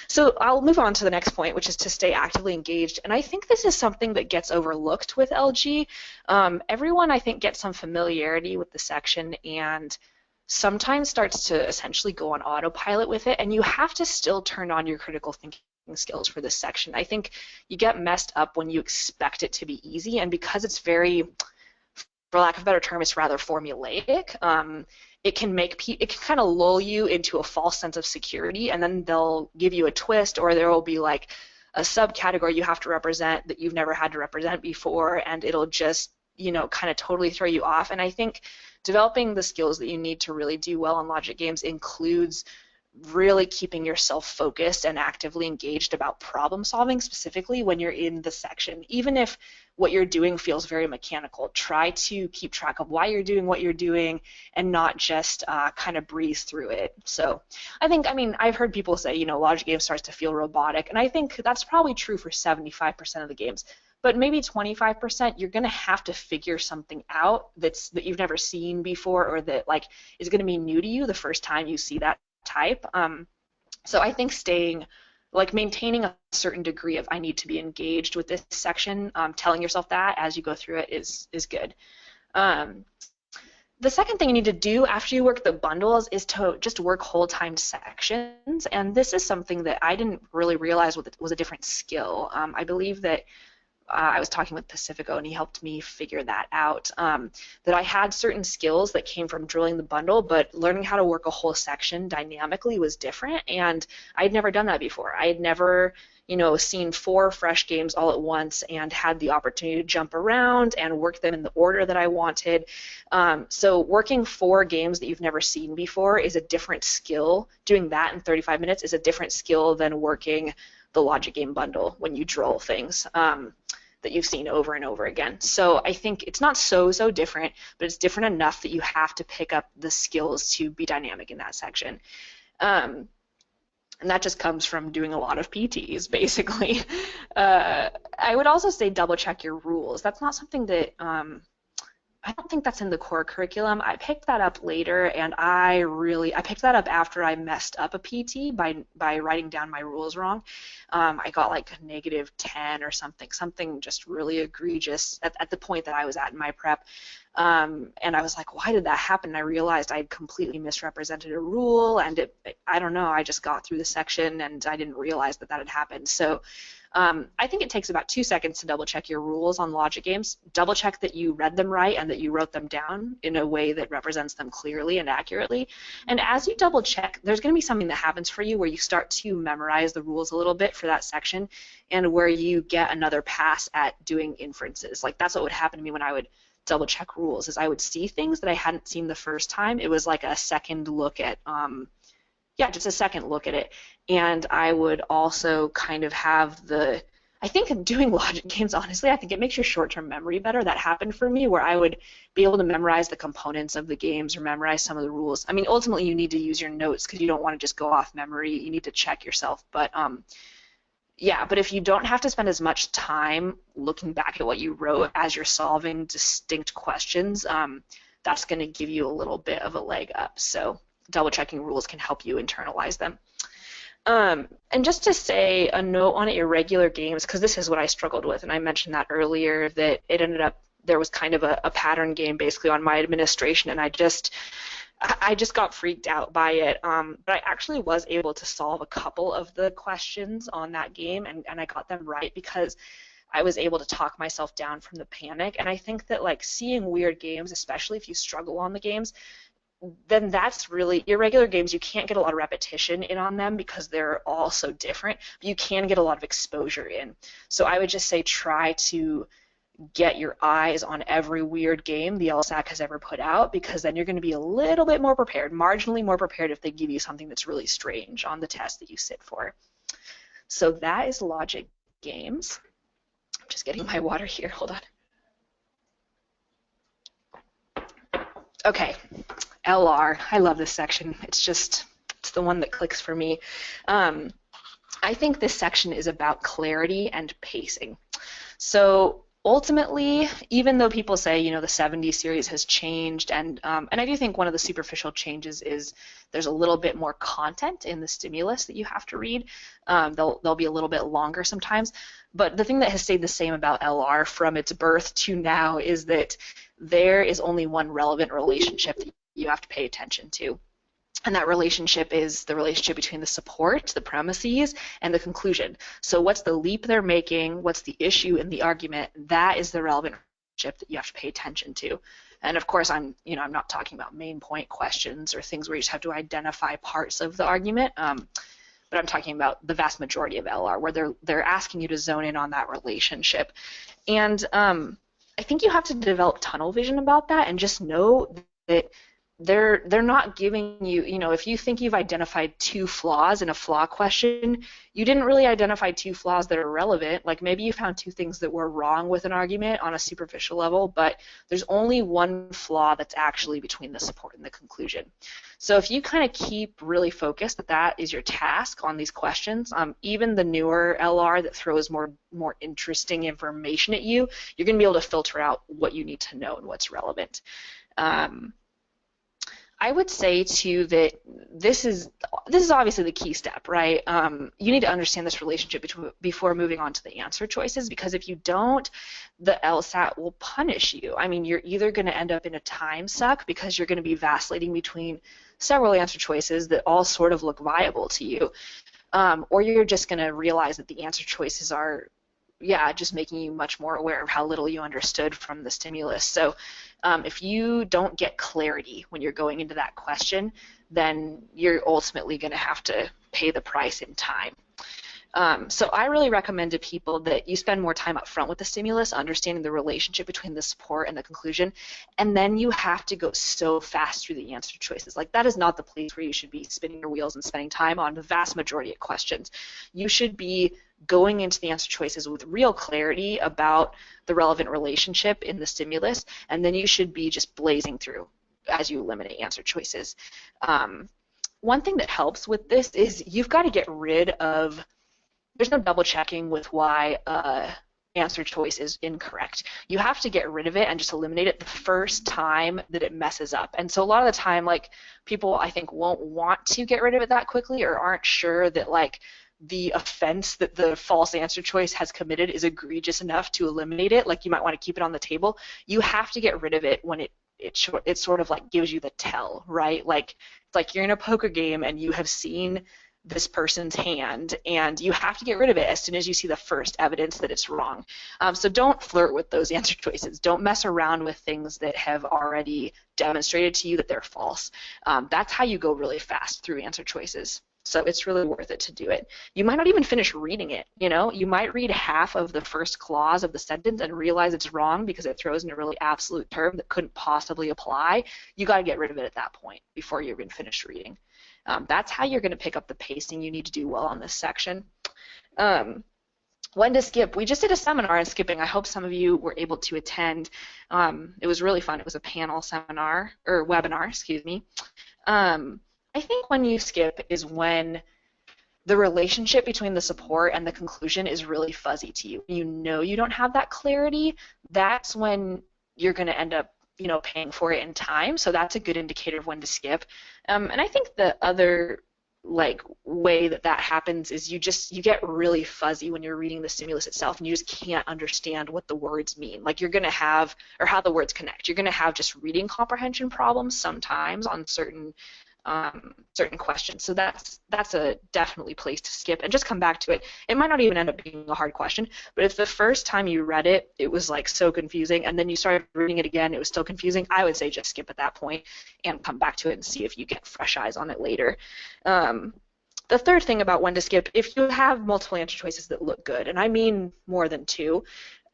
So I'll move on to the next point, which is to stay actively engaged. And I think this is something that gets overlooked with LG. Everyone, I think, gets some familiarity with the section and sometimes starts to essentially go on autopilot with it, and you have to still turn on your critical thinking skills for this section. I think you get messed up when you expect it to be easy, and because it's very, for lack of a better term, it's rather formulaic, it can kind of lull you into a false sense of security, and then they'll give you a twist, or there will be like a subcategory you have to represent that you've never had to represent before, and it'll just, kind of totally throw you off. And I think developing the skills that you need to really do well in Logic Games includes really keeping yourself focused and actively engaged about problem solving, specifically when you're in the section. Even if what you're doing feels very mechanical, try to keep track of why you're doing what you're doing and not just kind of breeze through it. So I've heard people say, Logic Games starts to feel robotic, and I think that's probably true for 75% of the games. But maybe 25%, you're going to have to figure something out that you've never seen before, or that is going to be new to you the first time you see that type. So I think maintaining a certain degree of I need to be engaged with this section, telling yourself that as you go through it is good. The second thing you need to do after you work the bundles is to just work whole time sections, and this is something that I didn't really realize was a different skill. I believe that I was talking with Pacifico, and he helped me figure that out, that I had certain skills that came from drilling the bundle, but learning how to work a whole section dynamically was different, and I'd never done that before. I had never, seen 4 fresh games all at once and had the opportunity to jump around and work them in the order that I wanted. So working 4 games that you've never seen before is a different skill. Doing that in 35 minutes is a different skill than working the Logic Game bundle when you drill things that you've seen over and over again. So I think it's not so different, but it's different enough that you have to pick up the skills to be dynamic in that section. And that just comes from doing a lot of PTs, basically. I would also say double check your rules. That's not something that I don't think that's in the core curriculum. I picked that up later, and I picked that up after I messed up a PT by writing down my rules wrong. I got like a -10 or something just really egregious at the point that I was at in my prep. And I was like, why did that happen? And I realized I had completely misrepresented a rule, and I don't know, I just got through the section and I didn't realize that had happened. So I think it takes about 2 seconds to double check your rules on Logic Games. Double check that you read them right and that you wrote them down in a way that represents them clearly and accurately. And as you double check, there's going to be something that happens for you where you start to memorize the rules a little bit for that section, and where you get another pass at doing inferences. Like, that's what would happen to me when I would double check rules, is I would see things that I hadn't seen the first time. It was like a second look at just a second look at it. And I would also kind of have I think doing Logic Games, honestly, I think it makes your short-term memory better. That happened for me, where I would be able to memorize the components of the games or memorize some of the rules. I mean, ultimately you need to use your notes because you don't want to just go off memory. You need to check yourself. But but if you don't have to spend as much time looking back at what you wrote as you're solving distinct questions, that's going to give you a little bit of a leg up. So double checking rules can help you internalize them. And just to say a note on irregular games, because this is what I struggled with, and I mentioned that earlier, that it ended up there was kind of a pattern game basically on my administration, and I just got freaked out by it. But I actually was able to solve a couple of the questions on that game, and I got them right because I was able to talk myself down from the panic. And I think that like seeing weird games, especially if you struggle on the games, then that's really your regular games. You can't get a lot of repetition in on them because they're all so different, but you can get a lot of exposure in. So I would just say try to get your eyes on every weird game the LSAC has ever put out, because then you're going to be a little bit more prepared, marginally more prepared if they give you something that's really strange on the test that you sit for. So that is logic games. I'm just getting my water here. Hold on. Okay, LR. I love this section. It's the one that clicks for me. I think this section is about clarity and pacing. So ultimately, even though people say, you know, the 70 series has changed, and I do think one of the superficial changes is there's a little bit more content in the stimulus that you have to read. They'll be a little bit longer sometimes. But the thing that has stayed the same about LR from its birth to now is that there is only one relevant relationship that you have to pay attention to. And that relationship is the relationship between the support, the premises, and the conclusion. So what's the leap they're making? What's the issue in the argument? That is the relevant relationship that you have to pay attention to. And of course, I'm not talking about main point questions or things where you just have to identify parts of the argument. But I'm talking about the vast majority of LR, where they're asking you to zone in on that relationship. And I think you have to develop tunnel vision about that and just know that they're not giving you, you know, if you think you've identified 2 flaws in a flaw question, you didn't really identify 2 flaws that are relevant. Like maybe you found 2 things that were wrong with an argument on a superficial level, but there's only 1 flaw that's actually between the support and the conclusion. So if you kind of keep really focused that is your task on these questions, even the newer LR that throws more interesting information at you, you're going to be able to filter out what you need to know and what's relevant. I would say too that this is obviously the key step, right? You need to understand this relationship before moving on to the answer choices, because if you don't, the LSAT will punish you. I mean, you're either going to end up in a time suck because you're going to be vacillating between several answer choices that all sort of look viable to you, or you're just going to realize that the answer choices are, just making you much more aware of how little you understood from the stimulus. So if you don't get clarity when you're going into that question, then you're ultimately going to have to pay the price in time. So I really recommend to people that you spend more time up front with the stimulus, understanding the relationship between the support and the conclusion, and then you have to go so fast through the answer choices. Like, that is not the place where you should be spinning your wheels and spending time on the vast majority of questions. You should be going into the answer choices with real clarity about the relevant relationship in the stimulus, and then you should be just blazing through as you eliminate answer choices. One thing that helps with this is you've got to get rid of, there's no double checking with why answer choice is incorrect. You have to get rid of it and just eliminate it the first time that it messes up. And so a lot of the time, like, people I think won't want to get rid of it that quickly, or aren't sure that like the offense that the false answer choice has committed is egregious enough to eliminate it. Like, you might want to keep it on the table. You have to get rid of it when it sort of like gives you the tell, right? Like, it's like you're in a poker game and you have seen this person's hand, and you have to get rid of it as soon as you see the first evidence that it's wrong. So don't flirt with those answer choices. Don't mess around with things that have already demonstrated to you that they're false. That's how you go really fast through answer choices. So it's really worth it to do it. You might not even finish reading it, you know? You might read half of the first clause of the sentence and realize it's wrong because it throws in a really absolute term that couldn't possibly apply. You got to get rid of it at that point before you're even finished reading. That's how you're going to pick up the pacing you need to do well on this section. When to skip. We just did a seminar on skipping. I hope some of you were able to attend. It was really fun. It was a panel seminar, or webinar, excuse me. I think when you skip is when the relationship between the support and the conclusion is really fuzzy to you. You know you don't have that clarity. That's when you're going to end up, you know, paying for it in time. So that's a good indicator of when to skip. And I think the other like way that happens is you get really fuzzy when you're reading the stimulus itself, and you just can't understand what the words mean. Like you're going to have, or how the words connect. You're going to have just reading comprehension problems sometimes on certain questions. So that's a definitely place to skip and just come back to it. It might not even end up being a hard question, but if the first time you read it, it was like so confusing, and then you started reading it again, it was still confusing, I would say just skip at that point and come back to it and see if you get fresh eyes on it later. The third thing about when to skip, if you have multiple answer choices that look good, and I mean more than two,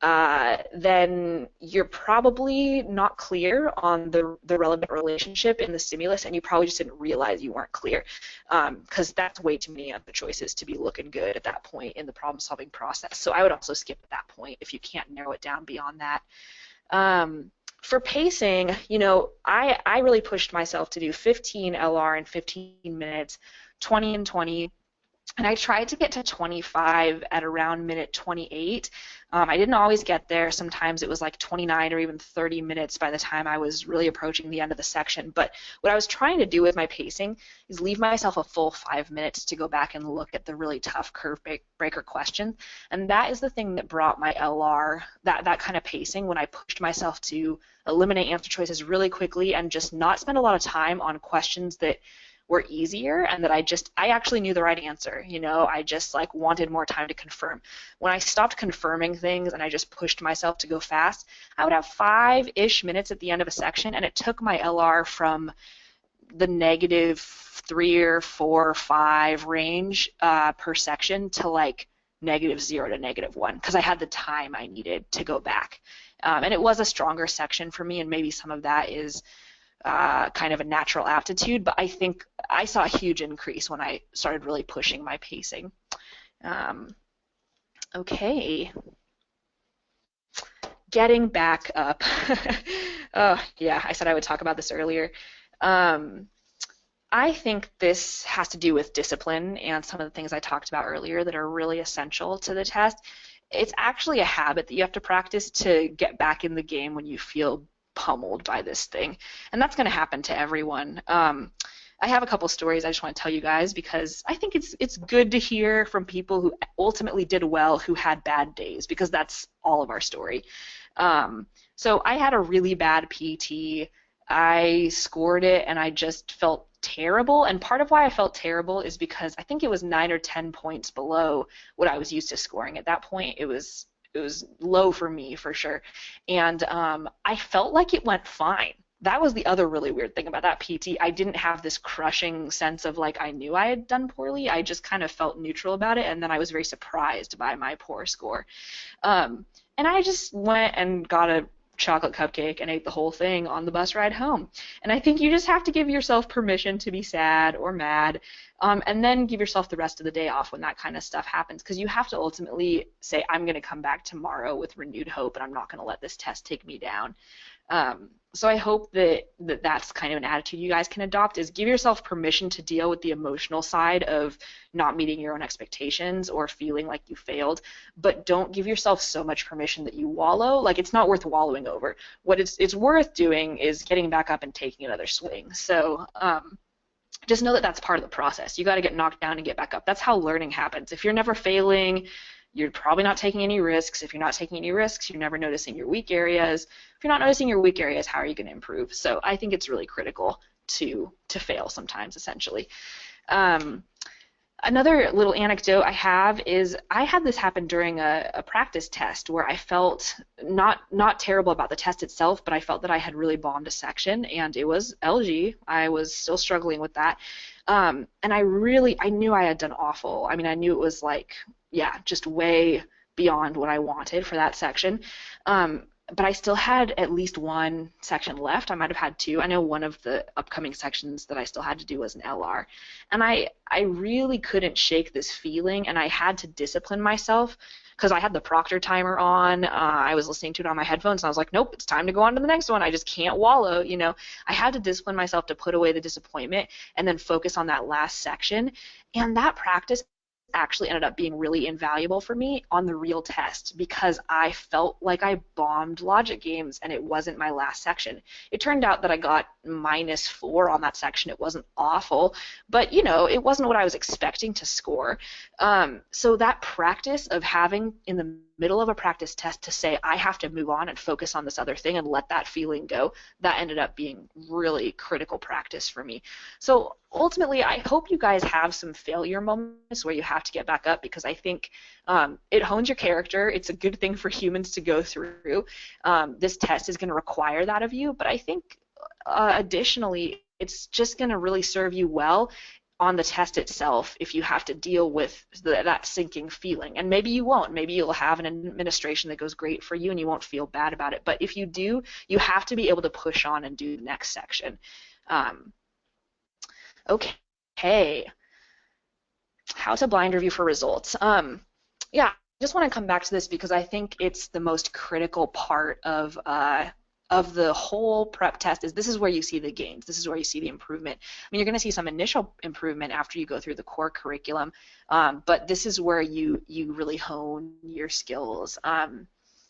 then you're probably not clear on the relevant relationship in the stimulus, and you probably just didn't realize you weren't clear, because that's way too many other choices to be looking good at that point in the problem-solving process. So I would also skip at that point if you can't narrow it down beyond that. For pacing, I really pushed myself to do 15 LR in 15 minutes, 20 and 20. And I tried to get to 25 at around minute 28. I didn't always get there. Sometimes it was like 29 or even 30 minutes by the time I was really approaching the end of the section. But what I was trying to do with my pacing is leave myself a full 5 minutes to go back and look at the really tough curve breaker question. And that is the thing that brought my LR, that kind of pacing, when I pushed myself to eliminate answer choices really quickly and just not spend a lot of time on questions that were easier and that I actually knew the right answer. I just like wanted more time to confirm. When I stopped confirming things and I just pushed myself to go fast, I would have 5-ish minutes at the end of a section, and it took my LR from the -3 or 4 or 5 range per section to like -0 to -1, because I had the time I needed to go back. And it was a stronger section for me, and maybe some of that is kind of a natural aptitude, but I think I saw a huge increase when I started really pushing my pacing. Okay. Getting back up. Oh, yeah, I said I would talk about this earlier. I think this has to do with discipline and some of the things I talked about earlier that are really essential to the test. It's actually a habit that you have to practice to get back in the game when you feel pummeled by this thing, and that's going to happen to everyone. I have a couple stories I just want to tell you guys, because I think it's good to hear from people who ultimately did well who had bad days, because that's all of our story. So I had a really bad PT. I scored it and I just felt terrible, and part of why I felt terrible is because I think it was 9 or 10 points below what I was used to scoring. At that point it was low for me, for sure. And I felt like it went fine. That was the other really weird thing about that PT. I didn't have this crushing sense of like I knew I had done poorly. I just kind of felt neutral about it, and then I was very surprised by my poor score. And I just went and got a chocolate cupcake and ate the whole thing on the bus ride home. And I think you just have to give yourself permission to be sad or mad, and then give yourself the rest of the day off when that kind of stuff happens, because you have to ultimately say, I'm going to come back tomorrow with renewed hope, and I'm not going to let this test take me down. So I hope that's kind of an attitude you guys can adopt, is give yourself permission to deal with the emotional side of not meeting your own expectations or feeling like you failed, but don't give yourself so much permission that you wallow. Like, it's not worth wallowing over. What it's worth doing is getting back up and taking another swing. So just know that that's part of the process. You got to get knocked down and get back up. That's how learning happens. If you're never failing, you're probably not taking any risks. If you're not taking any risks, you're never noticing your weak areas. If you're not noticing your weak areas, how are you going to improve? So I think it's really critical to fail sometimes, essentially. Another little anecdote I have is I had this happen during a practice test where I felt not terrible about the test itself, but I felt that I had really bombed a section, and it was LG. I was still struggling with that. And I knew I had done awful. I mean, I knew it was like, yeah, just way beyond what I wanted for that section. But I still had at least one section left. I might have had two. I know one of the upcoming sections that I still had to do was an LR. And I really couldn't shake this feeling, and I had to discipline myself because I had the proctor timer on. I was listening to it on my headphones, and I was like, nope, it's time to go on to the next one. I just can't wallow, I had to discipline myself to put away the disappointment and then focus on that last section. And that practice actually ended up being really invaluable for me on the real test because I felt like I bombed logic games and it wasn't my last section. It turned out that I got -4 on that section. It wasn't awful, but it wasn't what I was expecting to score. So that practice of having in the middle of a practice test to say, I have to move on and focus on this other thing and let that feeling go, that ended up being really critical practice for me. So ultimately, I hope you guys have some failure moments where you have to get back up, because I think it hones your character. It's a good thing for humans to go through. This test is going to require that of you, but I think additionally, it's just going to really serve you well on the test itself if you have to deal with that sinking feeling. And maybe you won't. Maybe you'll have an administration that goes great for you and you won't feel bad about it. But if you do, you have to be able to push on and do the next section. Okay. How to blind review for results. Yeah, I just want to come back to this because I think it's the most critical part of the whole prep test. This is where you see the gains. This is where you see the improvement. I mean, you're going to see some initial improvement after you go through the core curriculum, but this is where you really hone your skills.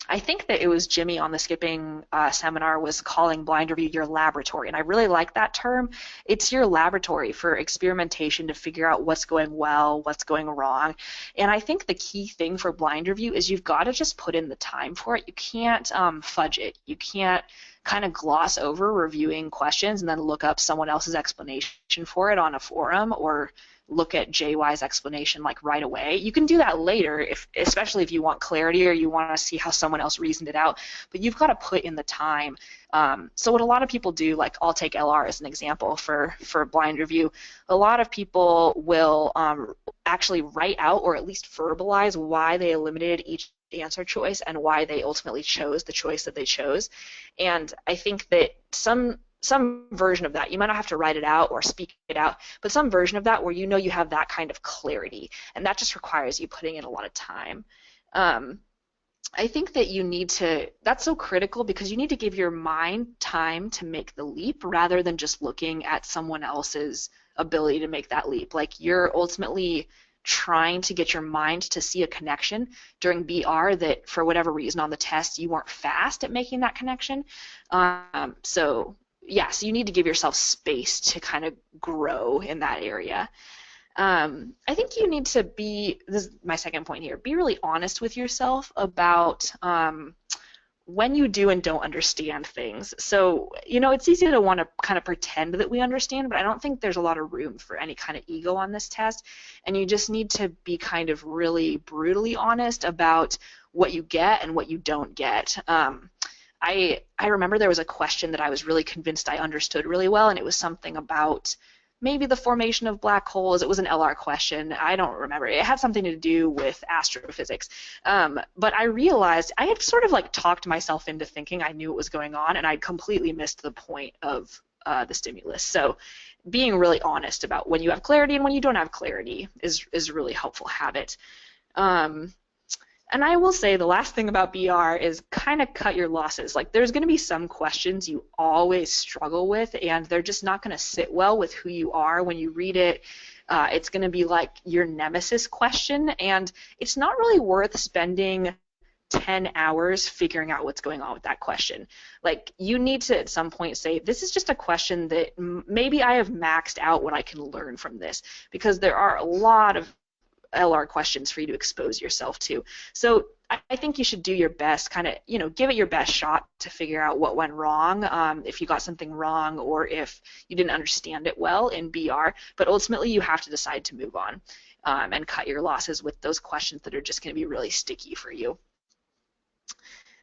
I think that it was Jimmy on the skipping seminar was calling blind review your laboratory, and I really like that term. It's your laboratory for experimentation to figure out what's going well, what's going wrong, and I think the key thing for blind review is you've got to just put in the time for it. You can't fudge it. You can't kind of gloss over reviewing questions and then look up someone else's explanation for it on a forum or look at JY's explanation like right away. You can do that later, especially if you want clarity or you want to see how someone else reasoned it out, but you've got to put in the time. So what a lot of people do, like I'll take LR as an example for blind review, a lot of people will actually write out or at least verbalize why they eliminated each answer choice and why they ultimately chose the choice that they chose. And I think that some version of that, you might not have to write it out or speak it out, but some version of that where you have that kind of clarity, and that just requires you putting in a lot of time. I think that that's so critical because you need to give your mind time to make the leap rather than just looking at someone else's ability to make that leap. Like you're ultimately trying to get your mind to see a connection during BR that for whatever reason on the test you weren't fast at making that connection. So you need to give yourself space to kind of grow in that area. I think you need to this is my second point here, be really honest with yourself about when you do and don't understand things. So, it's easy to want to kind of pretend that we understand, but I don't think there's a lot of room for any kind of ego on this test, and you just need to be kind of really brutally honest about what you get and what you don't get. I remember there was a question that I was really convinced I understood really well, and it was something about maybe the formation of black holes. It was an LR question. I don't remember. It had something to do with astrophysics. But I realized I had sort of like talked myself into thinking I knew what was going on, and I'd completely missed the point of the stimulus. So being really honest about when you have clarity and when you don't have clarity is a really helpful habit. And I will say the last thing about BR is kind of cut your losses. Like there's going to be some questions you always struggle with, and they're just not going to sit well with who you are when you read it. It's going to be like your nemesis question, and it's not really worth spending 10 hours figuring out what's going on with that question. Like you need to at some point say, this is just a question that maybe I have maxed out what I can learn from this, because there are a lot of LR questions for you to expose yourself to. So I think you should do your best, kind of, give it your best shot to figure out what went wrong, if you got something wrong or if you didn't understand it well in BR, but ultimately you have to decide to move on and cut your losses with those questions that are just going to be really sticky for you.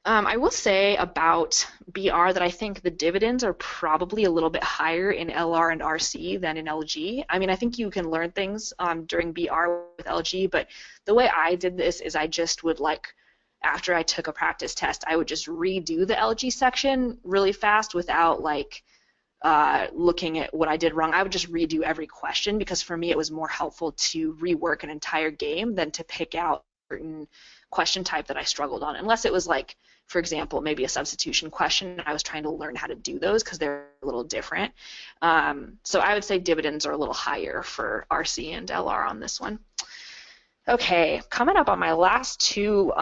I will say about BR that I think the dividends are probably a little bit higher in LR and RC than in LG. I mean, I think you can learn things during BR with LG, but the way I did this is I just would after I took a practice test, I would just redo the LG section really fast without looking at what I did wrong. I would just redo every question because for me it was more helpful to rework an entire game than to pick out a certain question type that I struggled on, unless it was for example, maybe a substitution question. I was trying to learn how to do those because they're a little different. So I would say dividends are a little higher for RC and LR on this one. Okay, coming up on my last two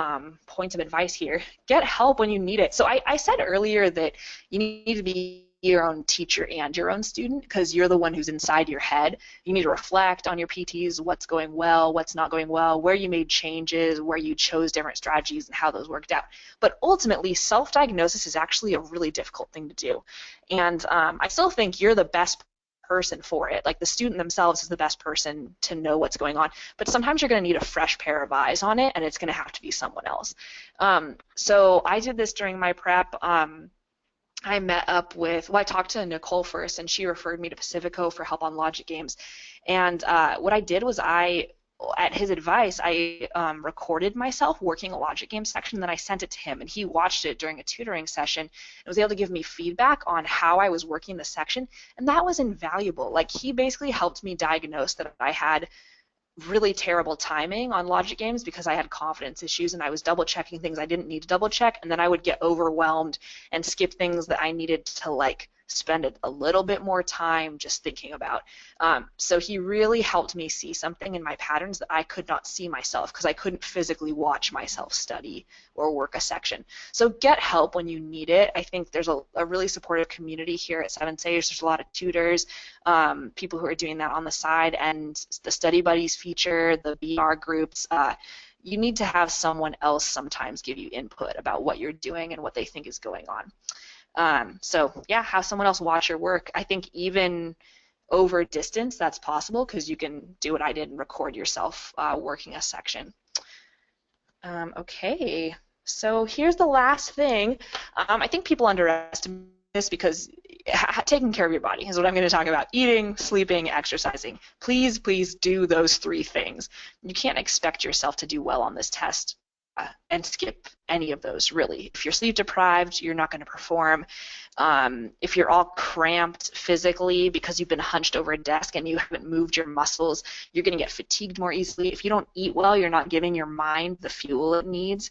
points of advice here. Get help when you need it. So I said earlier that you need to be your own teacher and your own student because you're the one who's inside your head. You need to reflect on your PTs, what's going well, what's not going well, where you made changes, where you chose different strategies, and how those worked out. But ultimately, self-diagnosis is actually a really difficult thing to do. And I still think you're the best person for it. Like the student themselves is the best person to know what's going on, but sometimes you're going to need a fresh pair of eyes on it, and it's going to have to be someone else. So I did this during my prep. I met up with, well, I talked to Nicole first, and she referred me to Pacifico for help on logic games. And what I did was at his advice, I recorded myself working a logic game section, then I sent it to him, and he watched it during a tutoring session and was able to give me feedback on how I was working the section, and that was invaluable. Like, he basically helped me diagnose that I had really terrible timing on logic games because I had confidence issues and I was double checking things I didn't need to double check, and then I would get overwhelmed and skip things that I needed to like spend a little bit more time just thinking about. So he really helped me see something in my patterns that I could not see myself because I couldn't physically watch myself study or work a section. So get help when you need it. I think there's a really supportive community here at Seven Sage. There's a lot of tutors, people who are doing that on the side, and the Study Buddies feature, the BR groups. You need to have someone else sometimes give you input about what you're doing and what they think is going on. So yeah, have someone else watch your work. I think even over distance, that's possible because you can do what I did and record yourself working a section. Okay, so here's the last thing. I think people underestimate this because taking care of your body is what I'm going to talk about. Eating, sleeping, exercising. Please, please do those three things. You can't expect yourself to do well on this test and skip any of those, really. If you're sleep deprived, you're not going to perform. If you're all cramped physically because you've been hunched over a desk and you haven't moved your muscles, you're going to get fatigued more easily. If you don't eat well, you're not giving your mind the fuel it needs.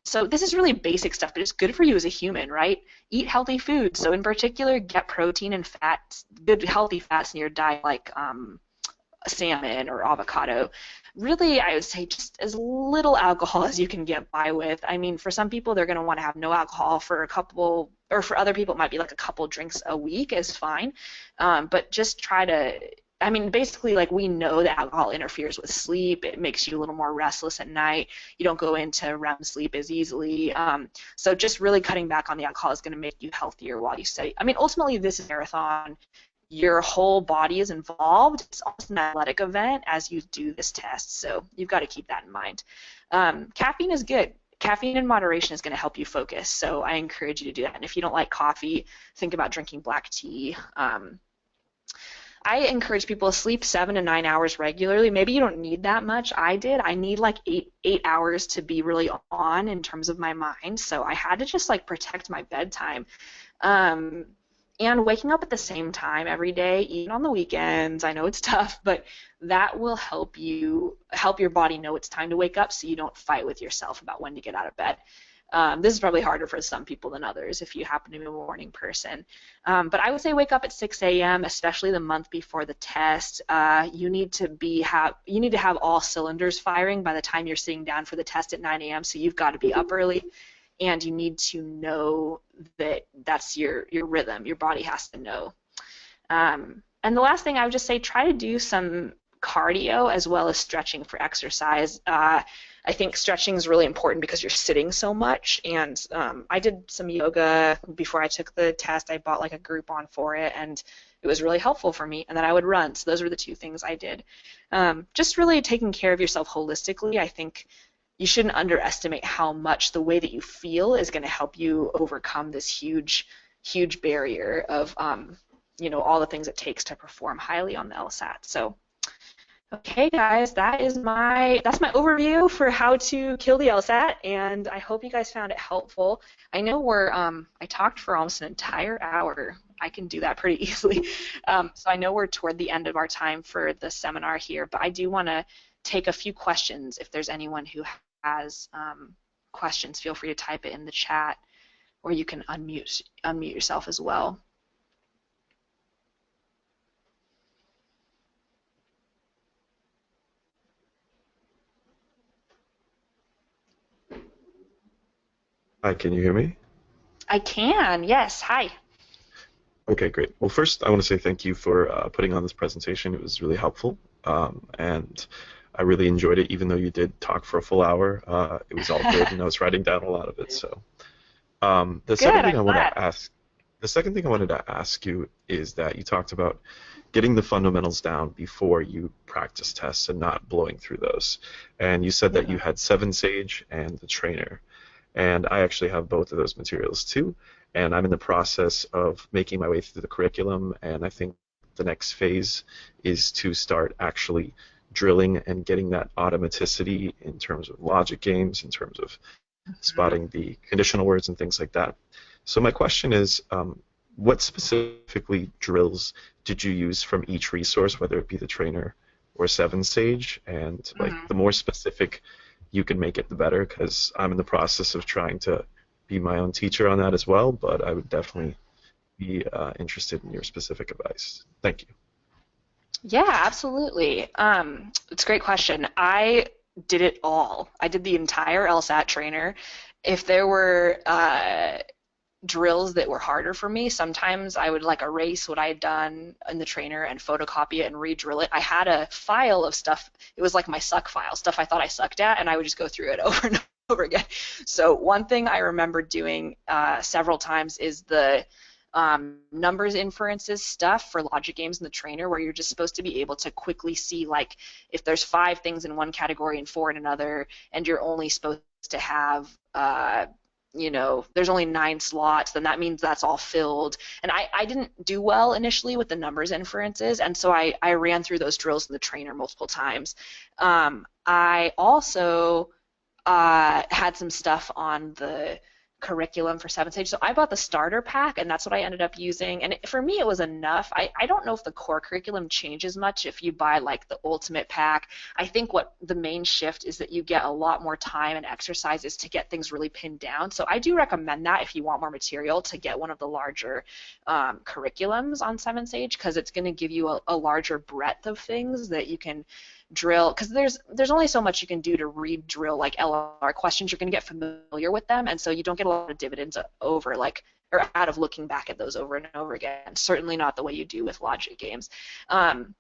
So this is really basic stuff, but it's good for you as a human, right? Eat healthy food. So in particular, get protein and fats, good healthy fats in your diet, like salmon or avocado. Really, I would say just as little alcohol as you can get by with. I mean, for some people, they're going to want to have no alcohol for a couple, or for other people, it might be like a couple drinks a week is fine. But just try to, I mean, basically, like, we know that alcohol interferes with sleep. It makes you a little more restless at night. You don't go into REM sleep as easily. So just really cutting back on the alcohol is going to make you healthier while you study. I mean, ultimately, this is a marathon. Your whole body is involved. It's also an athletic event as you do this test, so you've got to keep that in mind. Caffeine is good. Caffeine in moderation is going to help you focus, so I encourage you to do that. And if you don't like coffee, think about drinking black tea. I encourage people to sleep 7 to 9 hours regularly. Maybe you don't need that much. I did. I need like eight hours to be really on in terms of my mind, so I had to just like protect my bedtime. And waking up at the same time every day, even on the weekends, I know it's tough, but that will help your body know it's time to wake up so you don't fight with yourself about when to get out of bed. This is probably harder for some people than others if you happen to be a morning person. But I would say wake up at 6 a.m., especially the month before the test. You need to have all cylinders firing by the time you're sitting down for the test at 9 a.m., so you've got to be up early. And you need to know that that's your rhythm. Your body has to know. And the last thing I would just say, try to do some cardio as well as stretching for exercise. I think stretching is really important because you're sitting so much. And I did some yoga before I took the test. I bought like a Groupon for it, and it was really helpful for me. And then I would run. So those were the two things I did. Just really taking care of yourself holistically. I think you shouldn't underestimate how much the way that you feel is going to help you overcome this huge, huge barrier of, all the things it takes to perform highly on the LSAT. So, okay, guys, that's my overview for how to kill the LSAT, and I hope you guys found it helpful. I know I talked for almost an entire hour. I can do that pretty easily. So I know we're toward the end of our time for the seminar here, but I do want to take a few questions. If there's anyone who has questions, feel free to type it in the chat, or you can unmute yourself as well. Hi, can you hear me? I can, yes. Hi. Okay, great. Well, first, I want to say thank you for putting on this presentation. It was really helpful, and I really enjoyed it, even though you did talk for a full hour. It was all good, and I was writing down a lot of it. So, the second Good, thing I'm I want glad. to ask, the second thing I wanted to ask you is that you talked about getting the fundamentals down before you practice tests and not blowing through those. And you said that you Mhm. had Seven Sage and the Trainer. And I actually have both of those materials too. And I'm in the process of making my way through the curriculum. And I think the next phase is to start actually drilling and getting that automaticity in terms of logic games, in terms of Mhm. spotting the conditional words and things like that. So my question is, what specifically drills did you use from each resource, whether it be the trainer or Seven Sage? And like Mhm. the more specific you can make it, the better, because I'm in the process of trying to be my own teacher on that as well. But I would definitely be interested in your specific advice. Thank you. Yeah, absolutely. It's a great question. I did it all. I did the entire LSAT trainer. If there were drills that were harder for me, sometimes I would like erase what I had done in the trainer and photocopy it and re-drill it. I had a file of stuff. It was like my suck file, stuff I thought I sucked at, and I would just go through it over and over again. So one thing I remember doing several times is the numbers inferences stuff for logic games in the trainer, where you're just supposed to be able to quickly see like if there's 5 things in one category and 4 in another, and you're only supposed to have there's only 9 slots, then that means that's all filled. And I didn't do well initially with the numbers inferences, and so I ran through those drills in the trainer multiple times. I also had some stuff on the curriculum for seventh stage. So I bought the starter pack, and that's what I ended up using. And for me, it was enough. I don't know if the core curriculum changes much if you buy like the ultimate pack. I think what the main shift is that you get a lot more time and exercises to get things really pinned down. So I do recommend that if you want more material to get one of the larger curriculums on seventh stage, because it's going to give you a larger breadth of things that you can drill, because there's only so much you can do to re-drill like LR questions. You're going to get familiar with them, and so you don't get a lot of dividends over like or out of looking back at those over and over again. Certainly not the way you do with logic games. Um,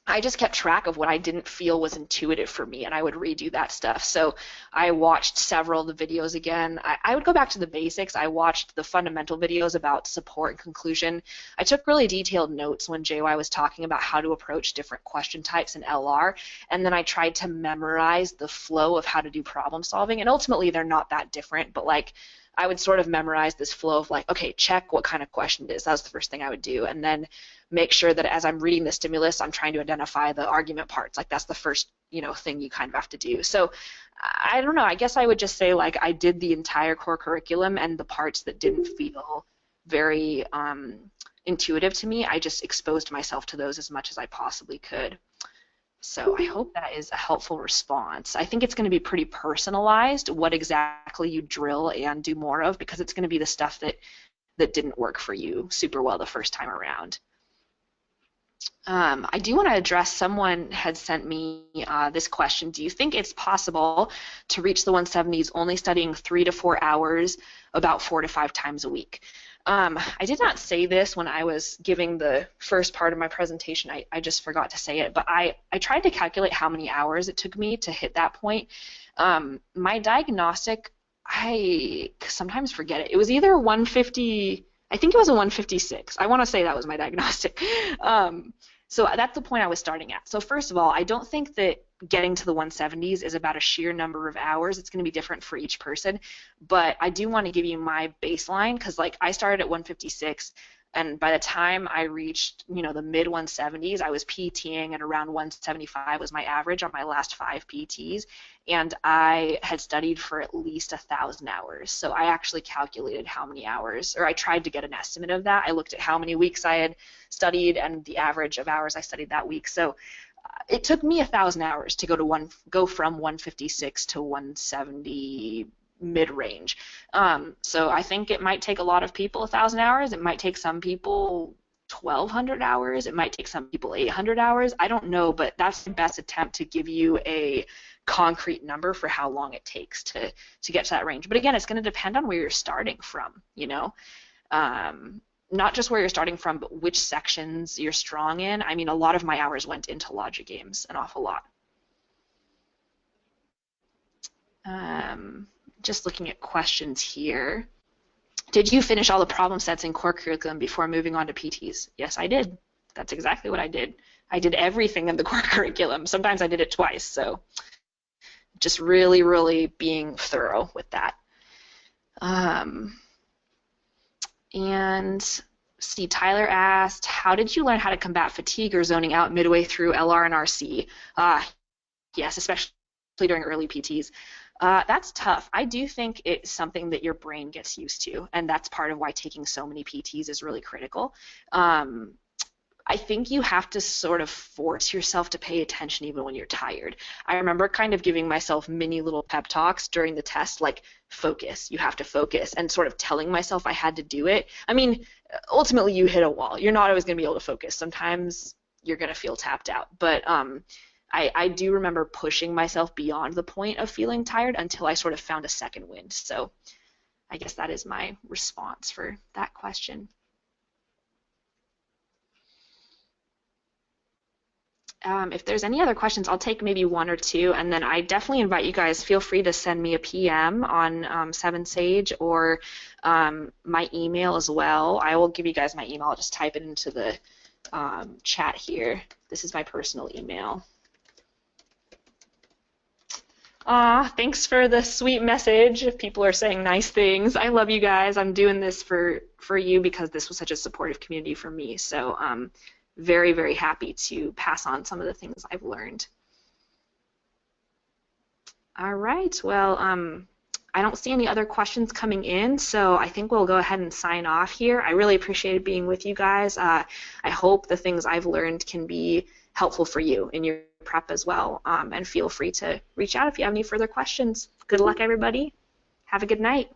I just kept track of what I didn't feel was intuitive for me, and I would redo that stuff. So I watched several of the videos again. I would go back to the basics. I watched the fundamental videos about support and conclusion. I took really detailed notes when JY was talking about how to approach different question types in LR, and then I tried to memorize the flow of how to do problem solving. And ultimately, they're not that different, but like I would sort of memorize this flow of like, okay, check what kind of question it is. That was the first thing I would do. And then make sure that as I'm reading the stimulus, I'm trying to identify the argument parts. Like that's the first, thing you kind of have to do. So I don't know. I guess I would just say like I did the entire core curriculum, and the parts that didn't feel very intuitive to me, I just exposed myself to those as much as I possibly could. So I hope that is a helpful response. I think it's going to be pretty personalized what exactly you drill and do more of, because it's going to be the stuff that didn't work for you super well the first time around. I do want to address, someone had sent me this question. Do you think it's possible to reach the 170s only studying 3 to 4 hours about 4 to 5 times a week? I did not say this when I was giving the first part of my presentation. I just forgot to say it, but I tried to calculate how many hours it took me to hit that point. My diagnostic, I sometimes forget it. It was either 150, I think it was a 156. I want to say that was my diagnostic. So that's the point I was starting at. So first of all, I don't think that getting to the 170s is about a sheer number of hours. It's going to be different for each person. But I do want to give you my baseline, because like I started at 156, and by the time I reached, the mid 170s, I was PTing at around 175 was my average on my last 5 PTs, and I had studied for at least 1,000 hours. So I actually calculated how many hours, or I tried to get an estimate of that. I looked at how many weeks I had studied and the average of hours I studied that week. So it took me 1,000 hours to go from 156 to 170 mid-range. So I think it might take a lot of people 1,000 hours. It might take some people 1,200 hours. It might take some people 800 hours. I don't know, but that's the best attempt to give you a concrete number for how long it takes to get to that range. But again, it's going to depend on where you're starting from, you know. Not just where you're starting from, but which sections you're strong in. I mean, a lot of my hours went into logic games, an awful lot. Just looking at questions here. Did you finish all the problem sets in core curriculum before moving on to PTs? Yes, I did. That's exactly what I did. I did everything in the core curriculum. Sometimes I did it twice, so just really, really being thorough with that. And see, Tyler asked, how did you learn how to combat fatigue or zoning out midway through LR and RC? Yes, especially during early PTs. That's tough. I do think it's something that your brain gets used to, and that's part of why taking so many PTs is really critical. I think you have to sort of force yourself to pay attention even when you're tired. I remember kind of giving myself mini little pep talks during the test, like, focus, you have to focus, and sort of telling myself I had to do it. I mean, ultimately you hit a wall. You're not always going to be able to focus. Sometimes you're going to feel tapped out. But I do remember pushing myself beyond the point of feeling tired until I sort of found a second wind. So I guess that is my response for that question. If there's any other questions, I'll take maybe one or two, and then I definitely invite you guys, feel free to send me a PM on 7Sage or my email as well. I will give you guys my email. I'll just type it into the chat here. This is my personal email. Thanks for the sweet message. People are saying nice things. I love you guys. I'm doing this for you because this was such a supportive community for me. So very, very happy to pass on some of the things I've learned. All right, well, I don't see any other questions coming in, so I think we'll go ahead and sign off here. I really appreciated being with you guys. I hope the things I've learned can be helpful for you in your prep as well, and feel free to reach out if you have any further questions. Good luck, everybody. Have a good night.